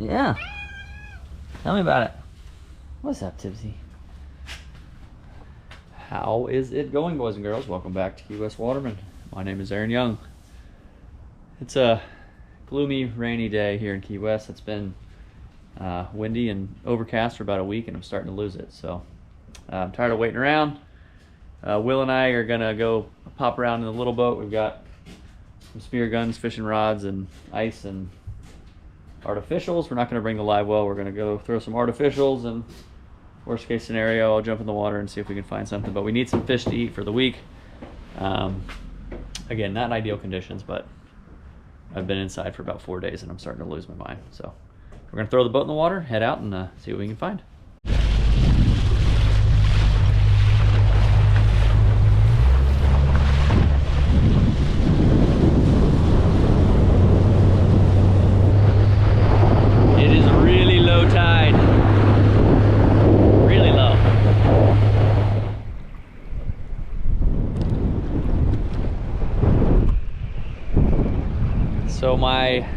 Yeah. Tell me about it. What's up, Tipsy? How is it going, boys and girls? Welcome back to Key West Waterman. My name is Aaron Young. It's a gloomy, rainy day here in Key West. It's been windy and overcast for about a week, and I'm starting to lose it. So I'm tired of waiting around. Will and I are gonna go pop around in the little boat. We've got some spear guns, fishing rods, and ice and artificials. We're not gonna bring the live well. We're gonna go throw some artificials, and worst case scenario, I'll jump in the water and see if we can find something. But we need some fish to eat for the week. Again, not in ideal conditions, but I've been inside for about 4 days and I'm starting to lose my mind. So we're gonna throw the boat in the water, head out, and see what we can find. It is really low tide. Really low. So my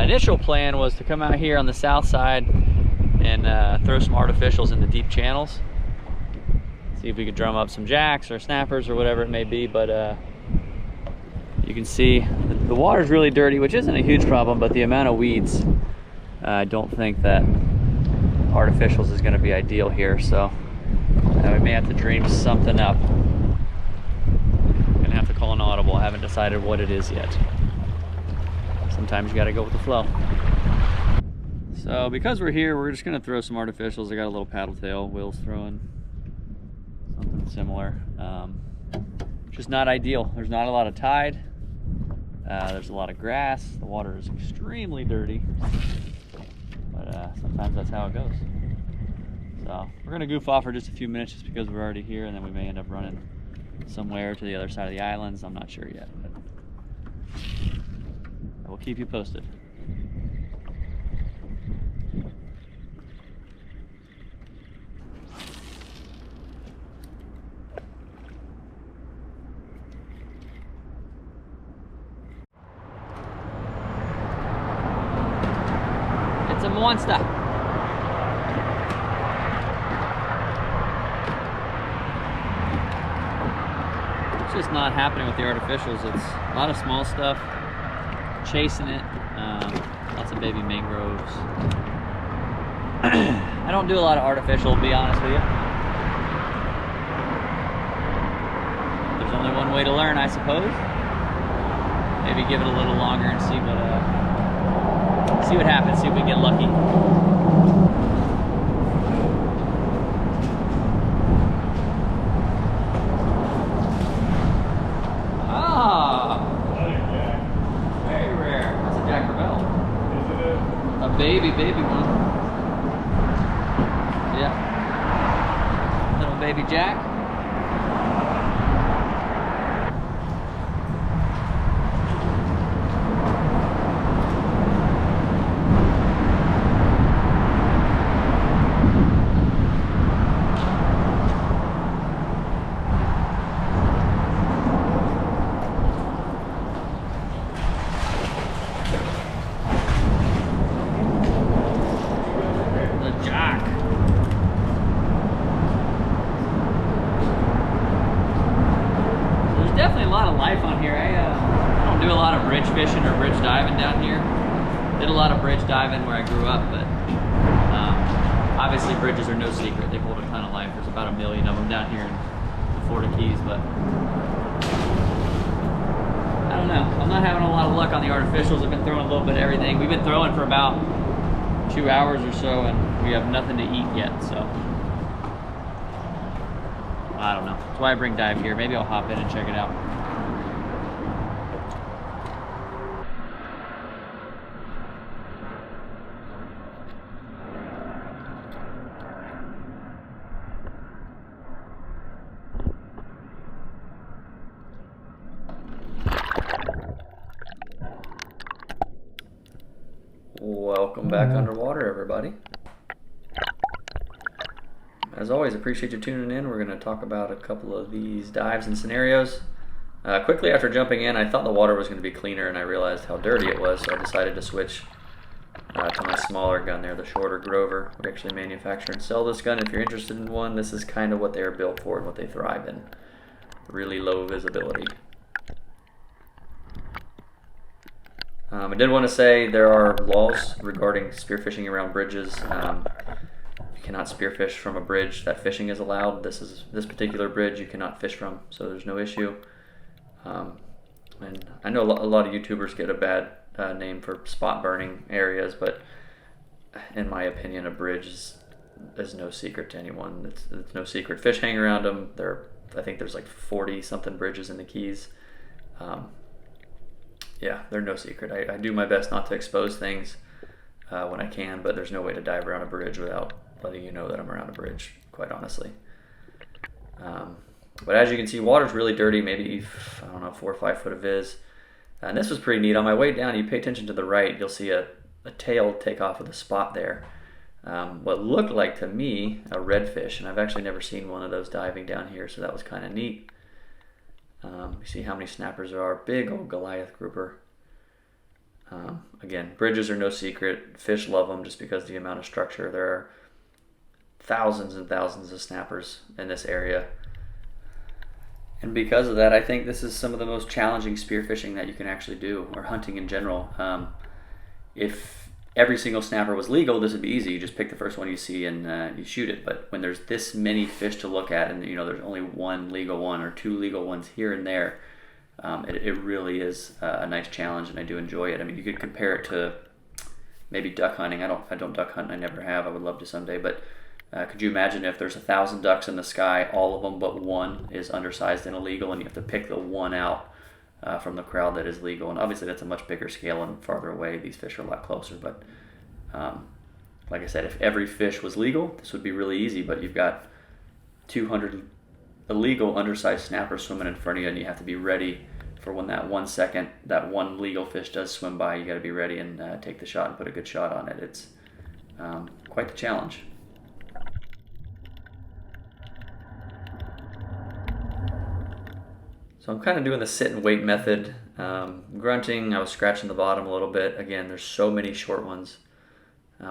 initial plan was to come out here on the south side and throw some artificials in the deep channels. See if we could drum up some jacks or snappers or whatever it may be, but you can see the water's really dirty, which isn't a huge problem, but the amount of weeds, I don't think that artificials is gonna be ideal here, so we may have to dream something up. Gonna have to call an audible. I haven't decided what it is yet. Sometimes you gotta go with the flow. So because we're here, we're just gonna throw some artificials. I got a little paddle tail. Will's throwing something similar. Just not ideal. There's not a lot of tide. There's a lot of grass. The water is extremely dirty, but sometimes that's how it goes. So we're gonna goof off for just a few minutes just because we're already here, and then we may end up running somewhere to the other side of the islands. I'm not sure yet, but I will keep you posted. It's a monster. It's just not happening with the artificials. It's a lot of small stuff. Chasing it, lots of baby mangroves. I don't do a lot of artificial, to be honest with you. There's only one way to learn, I suppose. Maybe give it a little longer and see what happens, see if we get lucky. Baby one. Yeah. Little baby jack. Definitely a lot of life on here. I don't do a lot of bridge fishing or bridge diving down here. Did a lot of bridge diving where I grew up, but obviously bridges are no secret. They hold a ton of life. There's about 1 million of them down here in the Florida Keys, but I don't know. I'm not having a lot of luck on the artificials. I've been throwing a little bit of everything. We've been throwing for about 2 hours or so, and we have nothing to eat yet, so I don't know. That's why I bring dive gear. Maybe I'll hop in and check it out. Welcome back underwater, everybody. As always, appreciate you tuning in. We're going to talk about a couple of these dives and scenarios. Quickly after jumping in, I thought the water was going to be cleaner, and I realized how dirty it was, so I decided to switch to my smaller gun there, the shorter Grover. We actually manufacture and sell this gun. If you're interested in one, this is kind of what they are built for and what they thrive in. Really low visibility. I did want to say there are laws regarding spearfishing around bridges. You cannot spearfish from a bridge that fishing is allowed. This particular bridge you cannot fish from, so there's no issue. And I know a lot of YouTubers get a bad name for spot burning areas, but in my opinion, a bridge is no secret to anyone. It's no secret. Fish hang around them. I think there's like 40 something bridges in the Keys. Yeah, they're no secret. I do my best not to expose things when I can, but there's no way to dive around a bridge without letting you know that I'm around a bridge, quite honestly. But as you can see, water's really dirty, maybe, I don't know, 4 or 5 foot of viz. And this was pretty neat. On my way down, you pay attention to the right, you'll see a tail take off with a spot there. What looked like to me a redfish, and I've actually never seen one of those diving down here, so that was kind of neat. You see how many snappers there are. Big old Goliath grouper. Again, bridges are no secret. Fish love them just because of the amount of structure. There are thousands and thousands of snappers in this area. And because of that, I think this is some of the most challenging spearfishing that you can actually do, or hunting in general. If every single snapper was legal, this would be easy. You just pick the first one you see and you shoot it. But when there's this many fish to look at, and there's only one legal one or 2 legal ones here and there, it really is a nice challenge, and I do enjoy it. I mean, you could compare it to maybe duck hunting. I don't duck hunt. I never have. I would love to someday, but. Could you imagine if there's 1,000 ducks in the sky, all of them but one is undersized and illegal, and you have to pick the one out from the crowd that is legal? And obviously that's a much bigger scale and farther away. These fish are a lot closer, but like I said, if every fish was legal, this would be really easy, but you've got 200 illegal undersized snappers swimming in front of you, and you have to be ready for when that 1 second, that one legal fish does swim by. You got to be ready and take the shot and put a good shot on it. It's quite the challenge. So I'm kind of doing the sit and wait method. Grunting, I was scratching the bottom a little bit. Again, there's so many short ones,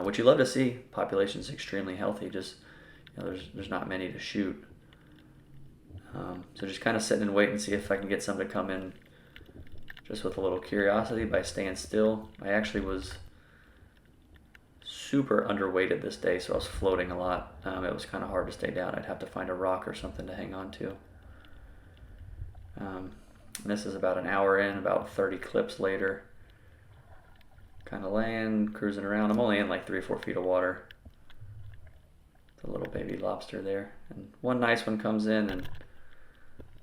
which you love to see. Population is extremely healthy. Just there's not many to shoot. So just kind of sitting and waiting and see if I can get some to come in, just with a little curiosity by staying still. I actually was super underweighted this day, so I was floating a lot. It was kind of hard to stay down. I'd have to find a rock or something to hang on to. This is about an hour in, about 30 clips later. Kind of laying, cruising around. I'm only in like 3 or 4 feet of water. It's a little baby lobster there. And one nice one comes in, and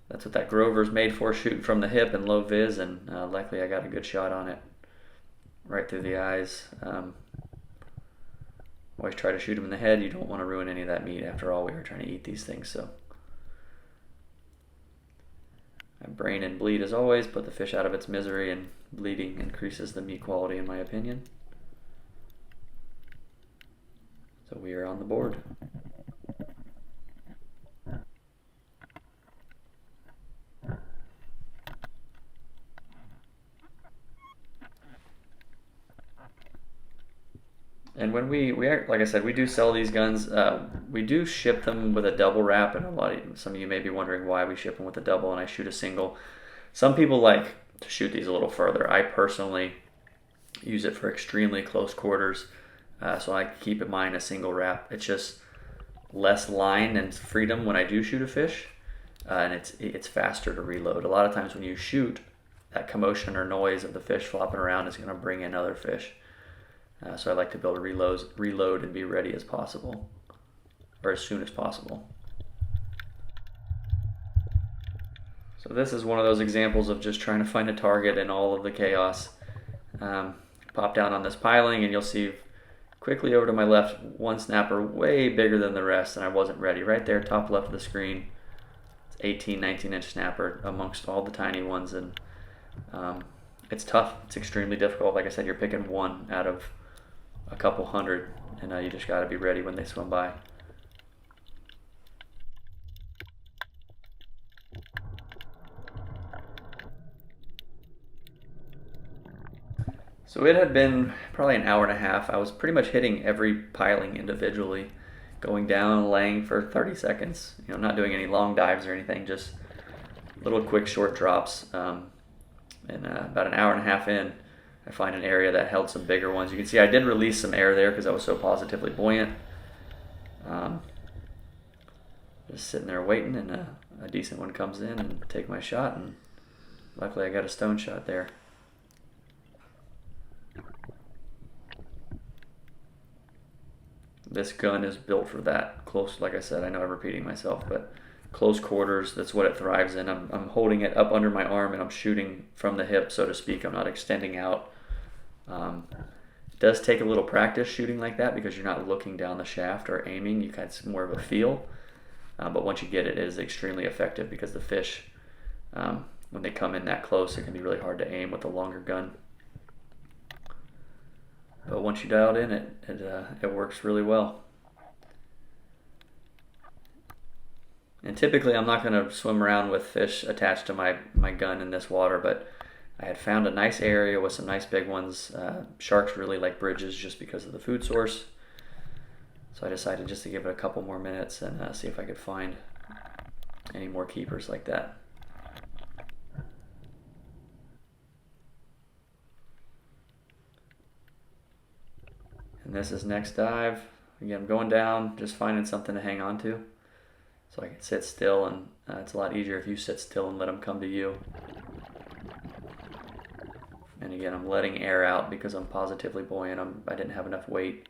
that's what that Grover's made for, shooting from the hip and low viz, and luckily I got a good shot on it. Right through the eyes. Always try to shoot him in the head. You don't want to ruin any of that meat. After all, we were trying to eat these things, so. I brain and bleed as always, put the fish out of its misery, and bleeding increases the meat quality in my opinion. So we are on the board. And when we are, like I said, we do sell these guns. We do ship them with a double wrap, and some of you may be wondering why we ship them with a double and I shoot a single. Some people like to shoot these a little further. I personally use it for extremely close quarters, so I keep in mind a single wrap. It's just less line and freedom when I do shoot a fish, and it's faster to reload. A lot of times when you shoot, that commotion or noise of the fish flopping around is going to bring in other fish. So I like to be able to reload and be ready as possible, or as soon as possible. So this is one of those examples of just trying to find a target in all of the chaos. Pop down on this piling and you'll see quickly over to my left, one snapper way bigger than the rest, and I wasn't ready. Right there, top left of the screen, it's 18, 19-inch snapper amongst all the tiny ones, and it's tough. It's extremely difficult. Like I said, you're picking one out of a couple hundred, and you just got to be ready when they swim by. So it had been probably an hour and a half. I was pretty much hitting every piling individually, going down, laying for 30 seconds. Not doing any long dives or anything, just little quick short drops. And about an hour and a half in, I find an area that held some bigger ones. You can see I did release some air there because I was so positively buoyant. Just sitting there waiting, and a decent one comes in and take my shot, and luckily I got a stone shot there. This gun is built for that close. Like I said, I know I'm repeating myself, but close quarters, that's what it thrives in. I'm holding it up under my arm and I'm shooting from the hip, so to speak. I'm not extending out. It does take a little practice shooting like that because you're not looking down the shaft or aiming. You got more of a feel. But once you get it, it is extremely effective because the fish, when they come in that close, it can be really hard to aim with a longer gun. But once you dial it in, it works really well. And typically I'm not going to swim around with fish attached to my gun in this water, but I had found a nice area with some nice big ones. Sharks really like bridges just because of the food source. So I decided just to give it a couple more minutes and see if I could find any more keepers like that. And this is next dive. Again, I'm going down, just finding something to hang on to so I can sit still, and it's a lot easier if you sit still and let them come to you. And again, I'm letting air out because I'm positively buoyant. I didn't have enough weight.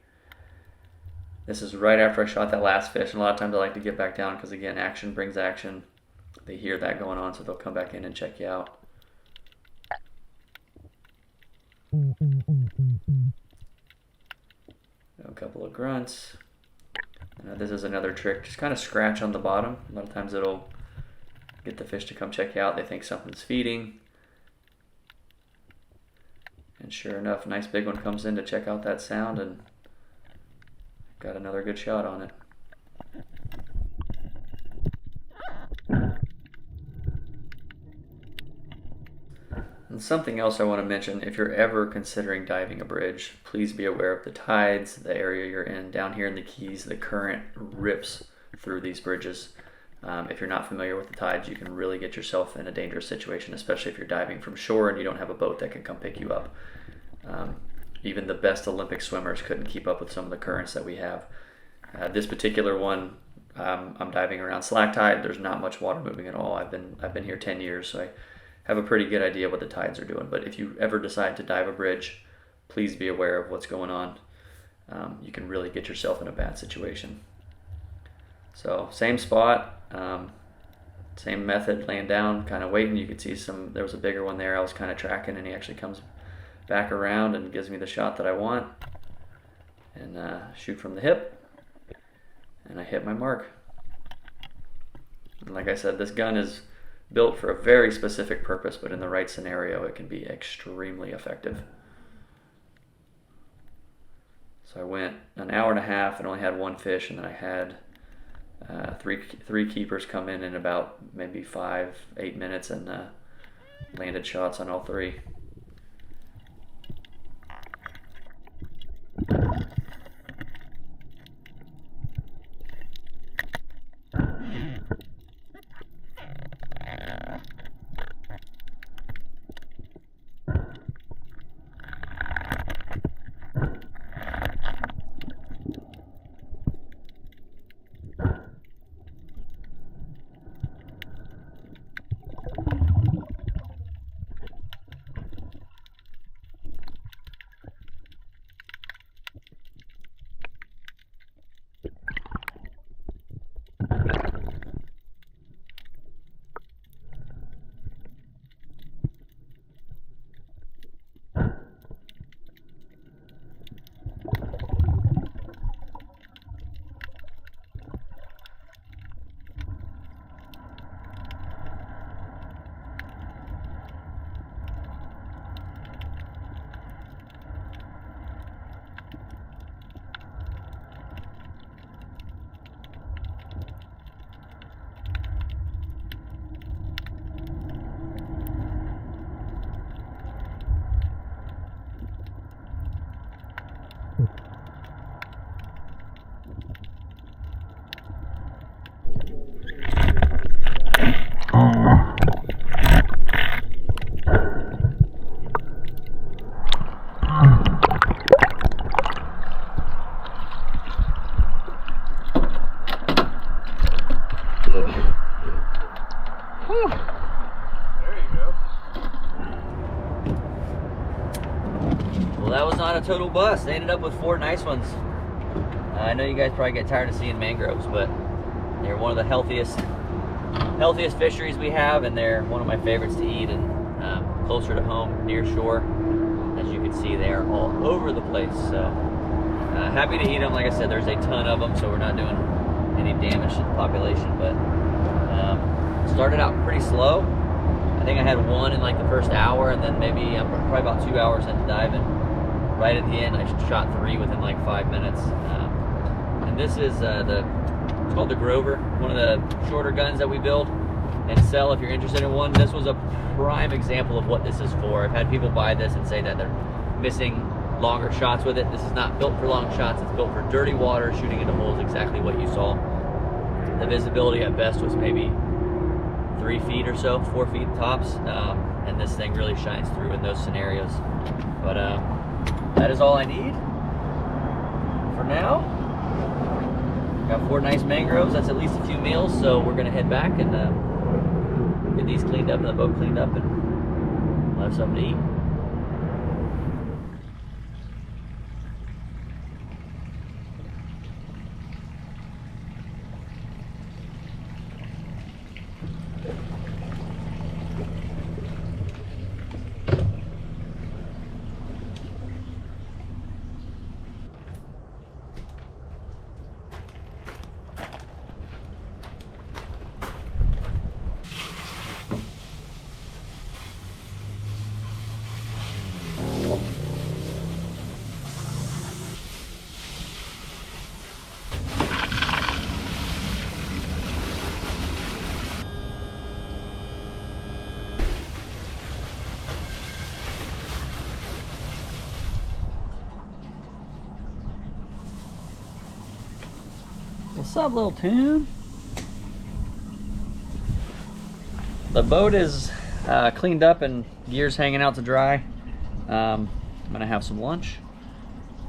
This is right after I shot that last fish, and a lot of times I like to get back down because, again, action brings action. They hear that going on, so they'll come back in and check you out. A couple of grunts. This is another trick. Just kind of scratch on the bottom. A lot of times it'll get the fish to come check you out. They think something's feeding. And sure enough, nice big one comes in to check out that sound, and got another good shot on it. And something else I want to mention, if you're ever considering diving a bridge, please be aware of the tides, the area you're in. Down here in the Keys, the current rips through these bridges. If you're not familiar with the tides, you can really get yourself in a dangerous situation, especially if you're diving from shore and you don't have a boat that can come pick you up. Even the best Olympic swimmers couldn't keep up with some of the currents that we have. This particular one, I'm diving around slack tide. There's not much water moving at all. I've been here 10 years, so I have a pretty good idea what the tides are doing. But if you ever decide to dive a bridge, please be aware of what's going on. You can really get yourself in a bad situation. So same spot, same method, laying down, kind of waiting. You could see there was a bigger one there I was kind of tracking, and he actually comes back around and gives me the shot that I want. And shoot from the hip, and I hit my mark. And like I said, this gun is built for a very specific purpose, but in the right scenario, it can be extremely effective. So I went an hour and a half and only had one fish, and then I had three keepers come in about maybe 5-8 minutes, and landed shots on all three. not a total bust. They ended up with 4 nice ones. I know you guys probably get tired of seeing mangroves, but they're one of the healthiest fisheries we have, and they're one of my favorites to eat, and closer to home, near shore. As you can see, they are all over the place. So happy to eat them. Like I said, there's a ton of them, so we're not doing any damage to the population, but started out pretty slow. I think I had 1 in like the first hour, and then maybe I'm probably about 2 hours into diving. Right at the end, I shot 3 within like 5 minutes. And this is it's called the Grover, one of the shorter guns that we build and sell if you're interested in one. This was a prime example of what this is for. I've had people buy this and say that they're missing longer shots with it. This is not built for long shots. It's built for dirty water, shooting into holes, exactly what you saw. The visibility at best was maybe 3 feet or so, 4 feet tops, and this thing really shines through in those scenarios. But that is all I need for now. Got 4 nice mangroves. That's at least a few meals, so we're gonna head back and get these cleaned up and the boat cleaned up, and we'll have something to eat. What's up, little tune? The boat is cleaned up and gears hanging out to dry. I'm gonna have some lunch,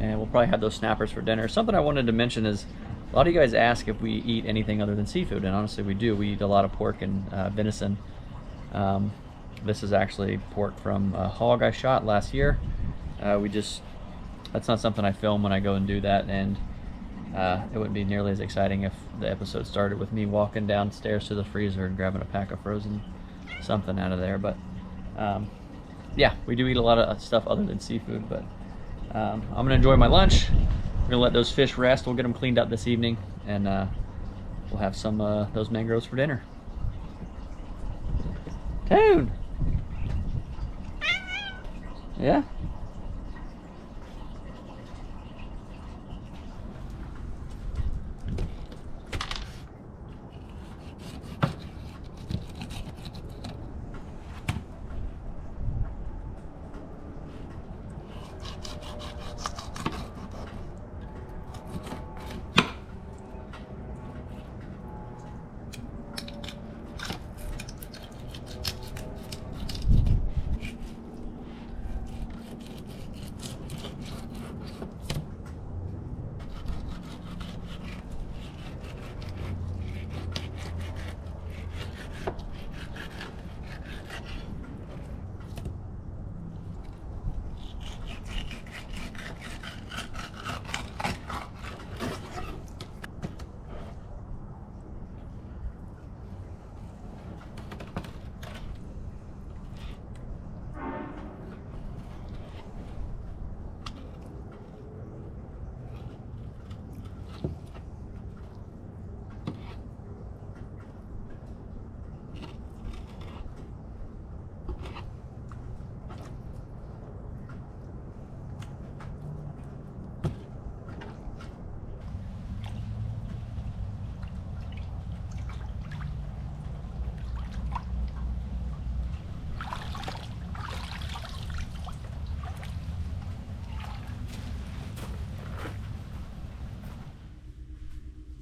and we'll probably have those snappers for dinner. Something I wanted to mention is a lot of you guys ask if we eat anything other than seafood, and honestly we do. We eat a lot of pork and venison. This is actually pork from a hog I shot last year. That's not something I film when I go and do that, and it wouldn't be nearly as exciting if the episode started with me walking downstairs to the freezer and grabbing a pack of frozen something out of there. But yeah, we do eat a lot of stuff other than seafood, but I'm gonna enjoy my lunch. We're gonna let those fish rest. We'll get them cleaned up this evening, and we'll have some those mangroves for dinner. Tune! Yeah?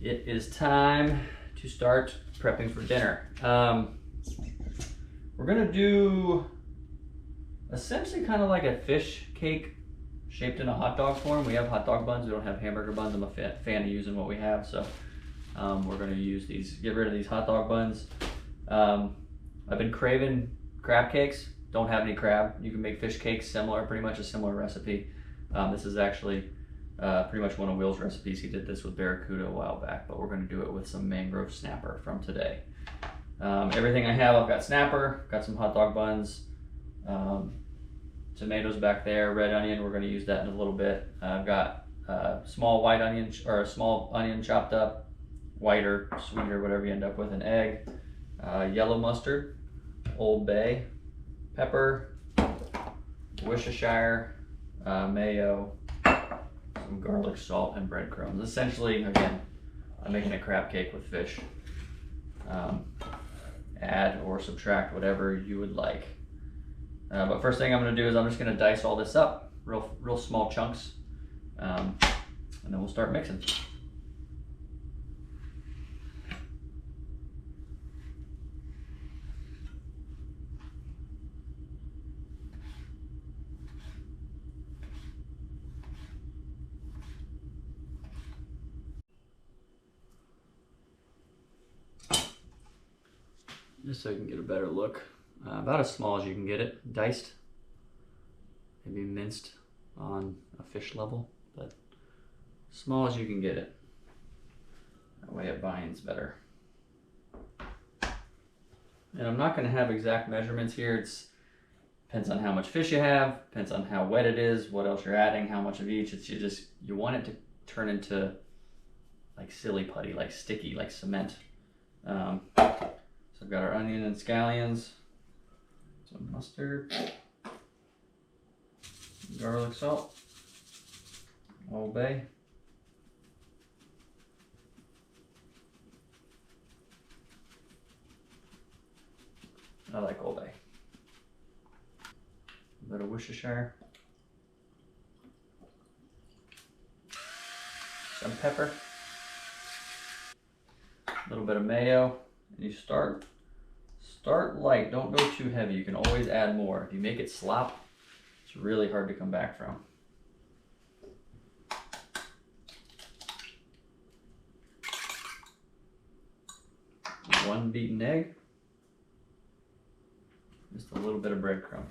It is time to start prepping for dinner. We're gonna do essentially kind of like a fish cake shaped in a hot dog form. We have hot dog buns, we don't have hamburger buns. I'm a fan of using what we have, so we're gonna use these, get rid of these hot dog buns. I've been craving crab cakes, don't have any crab. You can make fish cakes similar, pretty much a similar recipe. This is actually pretty much one of Will's recipes. He did this with barracuda a while back, but we're going to do it with some mangrove snapper from today. Everything I have, I've got snapper, got some hot dog buns, tomatoes back there, red onion, we're going to use that in a little bit. I've got small white onion, or a small onion chopped up, white or sweet or whatever you end up with, an egg, yellow mustard, Old Bay, pepper, Worcestershire, mayo, some garlic, salt, and breadcrumbs. Essentially, again, I'm making a crab cake with fish. Add or subtract whatever you would like. But first thing I'm going to do is I'm just going to dice all this up, real small chunks, and then we'll start mixing. Just so you can get a better look. About as small as you can get it, diced, maybe minced on a fish level, but small as you can get it. That way it binds better. And I'm not going to have exact measurements here. It depends on how much fish you have, depends on how wet it is, what else you're adding, how much of each. It's you want it to turn into like silly putty, like sticky, like cement. So I've got our onion and scallions, some mustard, garlic salt, Old Bay, I like Old Bay, a bit of Worcestershire, some pepper, a little bit of mayo, and you start light, don't go too heavy. You can always add more. If you make it slop, it's really hard to come back from. One beaten egg, just a little bit of breadcrumb.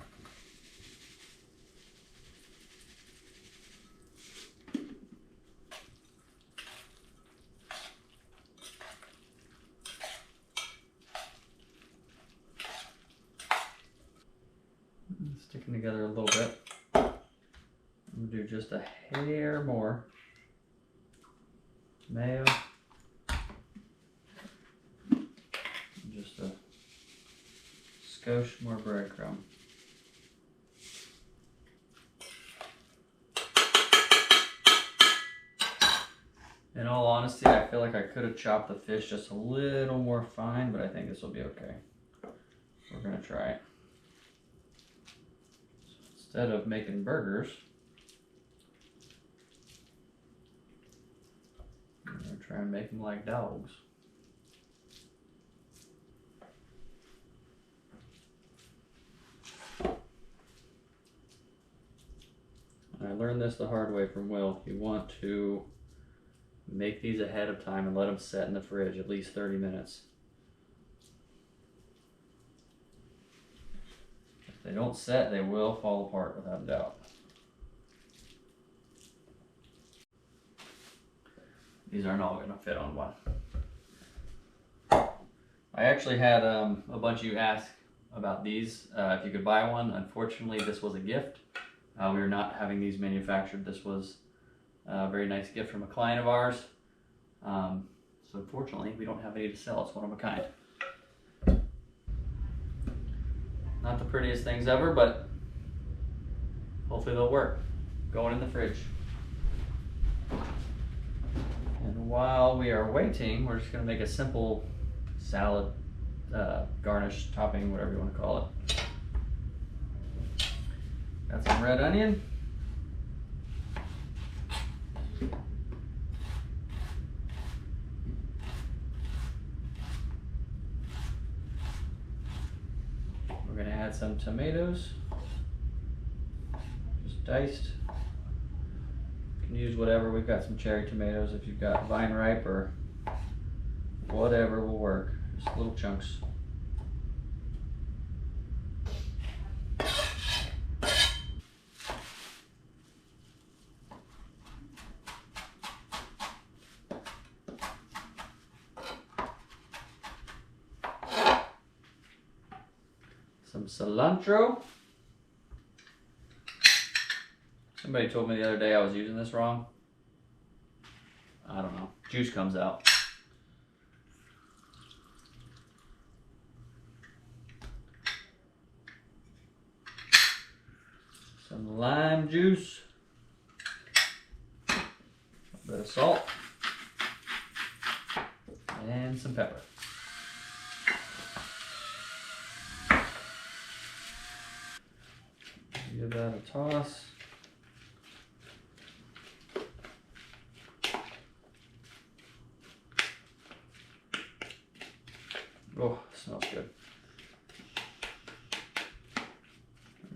Sticking together a little bit. I'm gonna do just a hair more mayo, and just a skosh more breadcrumb. In all honesty, I feel like I could have chopped the fish just a little more fine, but I think this will be okay. We're gonna try it. Instead of making burgers, I'm going to try and make them like dogs. I learned this the hard way from Will. You want to make these ahead of time and let them set in the fridge at least 30 minutes. If they don't set, they will fall apart without a doubt. These aren't all going to fit on one. I actually had a bunch of you ask about these, if you could buy one. Unfortunately, this was a gift. We are not having these manufactured. This was a very nice gift from a client of ours. So unfortunately, we don't have any to sell. It's one of a kind. Not the prettiest things ever, but hopefully they'll work. Going in the fridge. And while we are waiting, we're just going to make a simple salad, garnish, topping, whatever you want to call it. Got some red onion. We're going to add some tomatoes, just diced. You can use whatever. We've got some cherry tomatoes. If you've got vine ripe or whatever will work. Just little chunks. cilantro. Somebody told me the other day I was using this wrong. I don't know. Juice comes out. Some lime juice. A bit of salt. And some pepper. Give that a toss. Oh, smells good.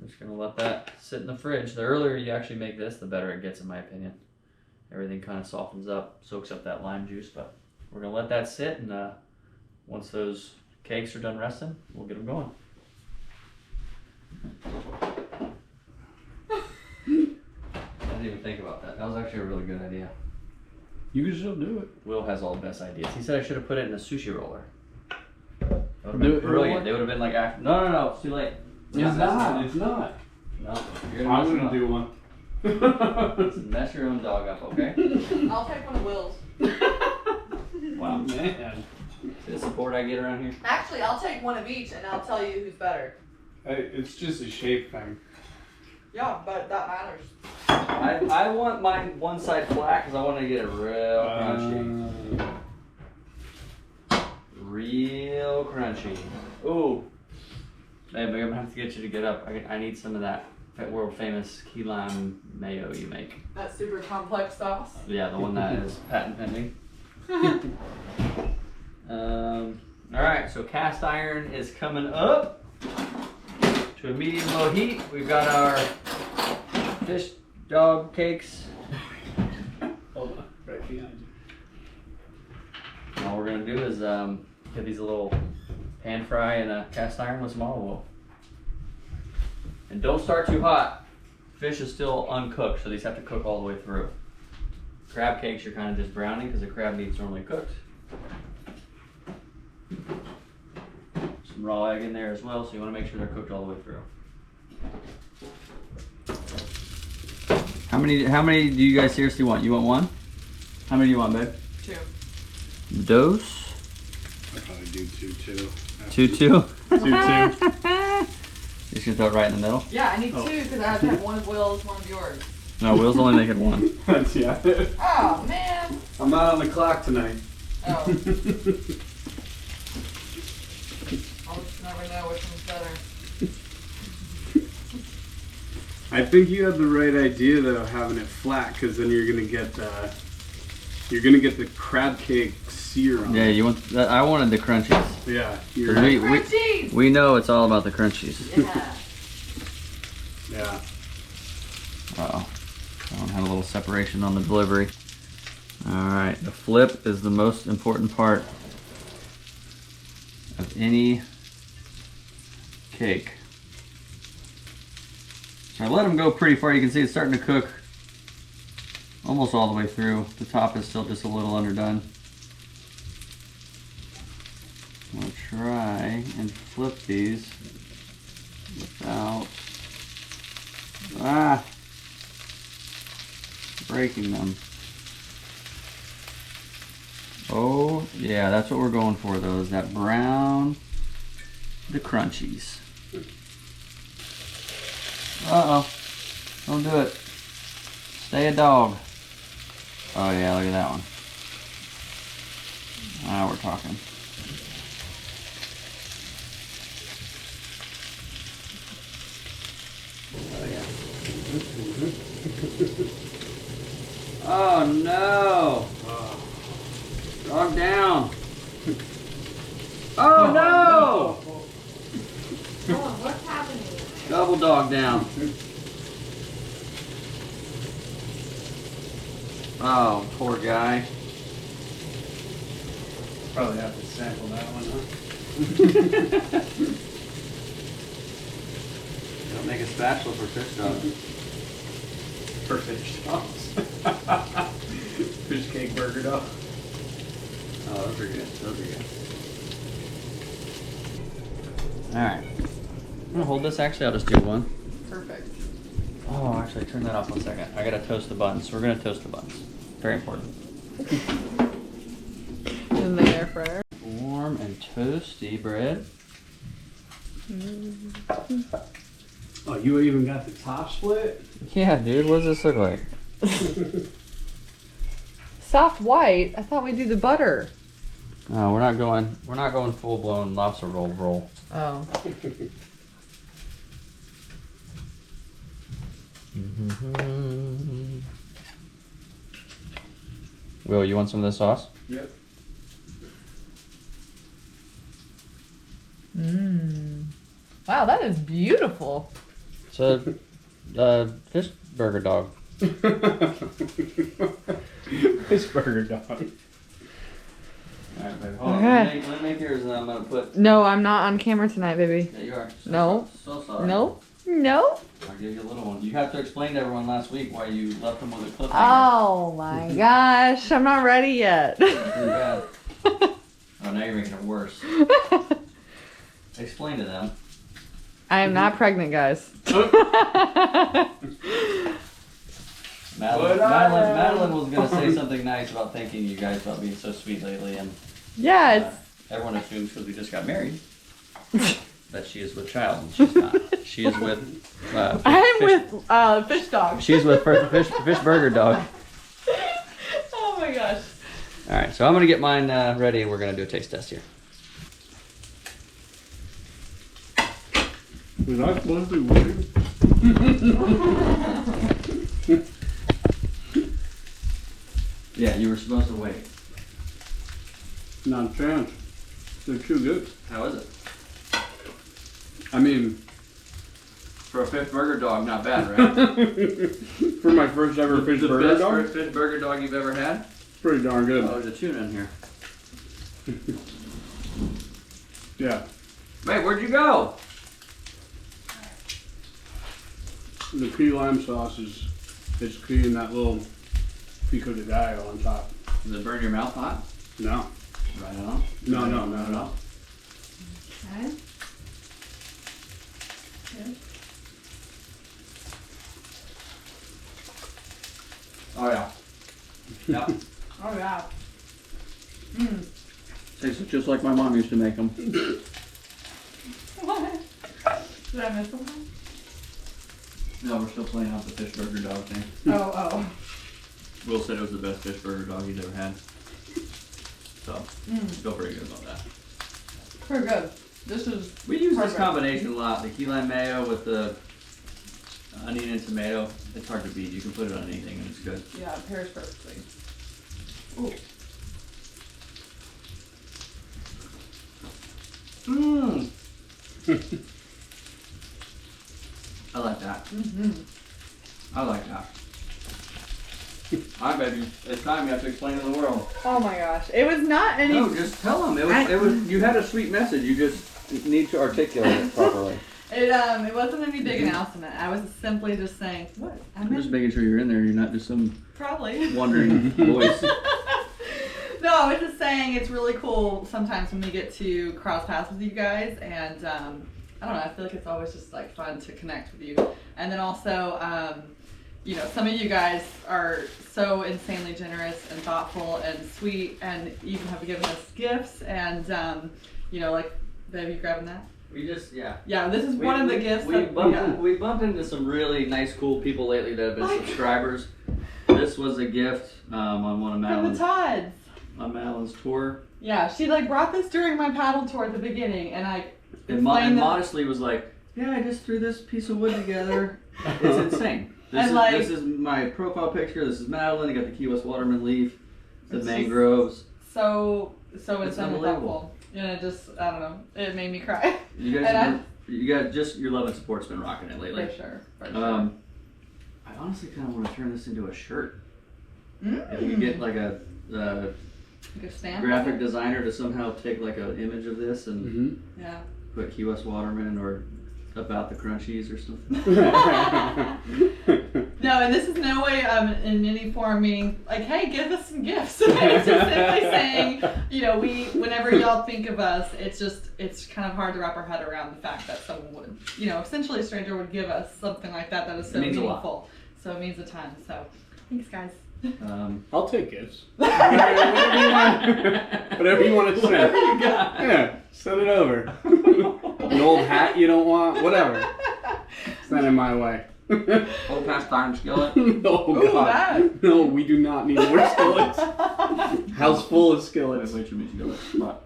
I'm just gonna let that sit in the fridge. The earlier you actually make this, the better it gets, in my opinion. Everything kind of softens up, soaks up that lime juice, but we're gonna let that sit, and once those cakes are done resting, we'll get them going. I didn't even think about that. That was actually a really good idea. You can still do it. Will has all the best ideas. He said I should have put it in a sushi roller. That would have been brilliant. They would have been like, no, it's too late. It's not. No. You're I'm going to do one. Mess your own dog up, okay? I'll take one of Will's. Wow. Man. See the support I get around here? Actually, I'll take one of each and I'll tell you who's better. It's just a shape thing. Yeah, but that matters. I want mine one side flat because I want to get it real crunchy. Real crunchy. Ooh. Babe, I'm going to have to get you to get up. I need some of that world famous key lime mayo you make. That super complex sauce? Yeah, the one that is patent pending. Alright, so cast iron is coming up to a medium low heat. We've got our fish dog cakes. Hold on, right behind you. All we're going to do is get these a little pan fry in a cast iron with some olive oil. And don't start too hot. Fish is still uncooked, so these have to cook all the way through. Crab cakes you're kind of just browning because the crab meat's normally cooked. Some raw egg in there as well, so you want to make sure they're cooked all the way through. How many do you guys seriously want? You want one? How many do you want, babe? 2. Dose? I'll probably do 2 too. 2, 2? 2, 2. You're just gonna throw it right in the middle? Yeah, I need 2 because I have to have one of Will's, one of yours. No, Will's only making one. Yeah. Oh, man. I'm not on the clock tonight. Oh. I'll just never know which one's better. I think you had the right idea though, having it flat, because then you're gonna get the crab cake sear on Yeah, it. you want that? I wanted the crunchies. Yeah. We know it's all about the crunchies. Yeah. Yeah. Uh-oh. I don't have a little separation on the delivery. Alright, the flip is the most important part of any cake. So I let them go pretty far. You can see it's starting to cook almost all the way through. The top is still just a little underdone. I'm going to try and flip these without breaking them. Oh yeah, that's what we're going for though, is that brown, the crunchies. Uh-oh, don't do it. Stay a dog. Oh yeah, look at that one. Now we're talking. Oh no! Dog down! Oh no! Oh, what's happening? Double dog down. Oh, poor guy. Probably have to sample that one, huh? Don't make a spatula for fish dogs. For fish dogs. Fish cake burger dog. Oh, those are good. Those are good. Alright. gonna hold this. Actually, I'll just do one. Perfect. Oh, actually, turn that off 1 second. I gotta toast the buns. We're gonna toast the buns. Very important. In the air fryer. Warm and toasty bread. Oh, you even got the top split? Yeah, dude. What does this look like? Soft white. I thought we'd do the butter. No, we're not going. We're not going full blown lobster roll. Oh. Will, you want some of this sauce? Yep. Mmm. Wow, that is beautiful. It's a fish burger dog. Fish burger dog. Alright, baby. Hold on. Okay. Let me make yours and I'm gonna put. No, I'm not on camera tonight, baby. Yeah, you are. No. So sorry. No. No. I'll give you a little one. You have to explain to everyone last week why you left them with a cliffhanger. Oh my gosh, I'm not ready yet. Pretty bad. Oh, now you're making it worse. Explain to them. I am not pregnant, guys. Madeline was gonna say something nice about thanking you guys about being so sweet lately, and Yeah, everyone assumes because we just got married that she is with child, and she's not. She is with. I'm with fish dog. She's with fish burger dog. Oh my gosh. All right, so I'm gonna get mine ready, and we're gonna do a taste test here. Was I supposed to be waiting? Yeah, you were supposed to wait. Not a chance. They're too good. How is it? I mean, For a fish burger dog, not bad, right? for my first ever fish the burger best dog, fish burger dog you've ever had? pretty darn good. Oh, there's a tuna in here. Yeah. Wait, where'd you go? The key lime sauce is key in that little pico de gallo on top. Does it burn your mouth hot? No. Right on. No, not at all. Okay. Oh yeah. Yep. Oh yeah. Mmm. Tastes just like my mom used to make them. What? Did I miss something? No, we're still playing out the fish burger dog thing. Oh. Will said it was the best fish burger dog he's ever had. So, Mmm. feel pretty good about that. Pretty good. This is. We use perfect. this combination a lot. The key lime mayo with the onion and tomato. It's hard to beat. You can put it on anything and it's good. Yeah, it pairs perfectly. Ooh. Mmm. I like that. Mm-hmm. I like that. Hi, baby. It's time you have to explain to the world. Oh my gosh. It was not any. No, just tell them. It was. You had a sweet message. You just need to articulate it properly. It wasn't any big announcement. I was simply just saying, what? I'm just making sure you're in there. You're not just some Probably. wandering voice. No, I was just saying it's really cool sometimes when we get to cross paths with you guys, and I don't know, I feel like it's always just like fun to connect with you. And then also, you know, some of you guys are so insanely generous and thoughtful and sweet, and even have given us gifts, and you know, like, babe, you grabbing that? We just, yeah. Yeah, this is one of the gifts that we got. We bumped into some really nice, cool people lately that have been Like- subscribers. This was a gift on one of From the Madeline's, Todds. on Madeline's tour. Yeah, she like brought this during my paddle tour at the beginning, and I And explained that. modestly was like, yeah, I just threw this piece of wood together. It's insane. And like- This is my profile picture. This is Madeline. I got the Key West waterman leaf, the It's just- mangroves. So It's insanely unbelievable. thoughtful. And it just, I don't know, it made me cry. You guys, And just your love and support's been rocking it lately. For sure. For sure. I honestly kind of want to turn this into a shirt. Mm. If you could get like a Like a stamp. graphic designer to somehow take like an image of this and Mm-hmm. Yeah. put Key West Waterman or about the Crunchies or something. No, No, and this is no way in any form meaning like, hey, give us some gifts. It's just simply saying, you know, whenever y'all think of us, it's kind of hard to wrap our head around the fact that someone would, you know, essentially a stranger would give us something like that is so meaningful. So it means a ton. So thanks, guys. I'll take gifts. Whatever you want to send. Whatever you got. Yeah, send it over. An old hat you don't want, whatever. Send it my way. Old cast iron skillet. Oh God. That. No, we do not need more skillets. House full of skillets. Way too many skillets. But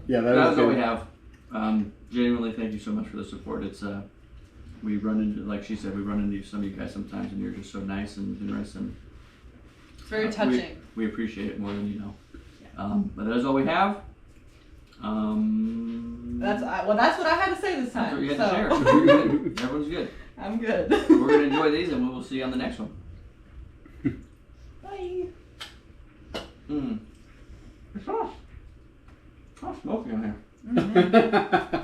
Yeah, that's all we have. Genuinely, thank you so much for the support. It's we run into, like she said, we run into some of you guys sometimes, and you're just so nice and generous, and It's very touching. We appreciate it more than you know. But that is all we have. That's what I had to say this time. That's what you had to share. You're good. Everyone's good. I'm good. We're gonna enjoy these, and we will see you on the next one. Bye. It's hot. Hot smoking in here. Mm-hmm.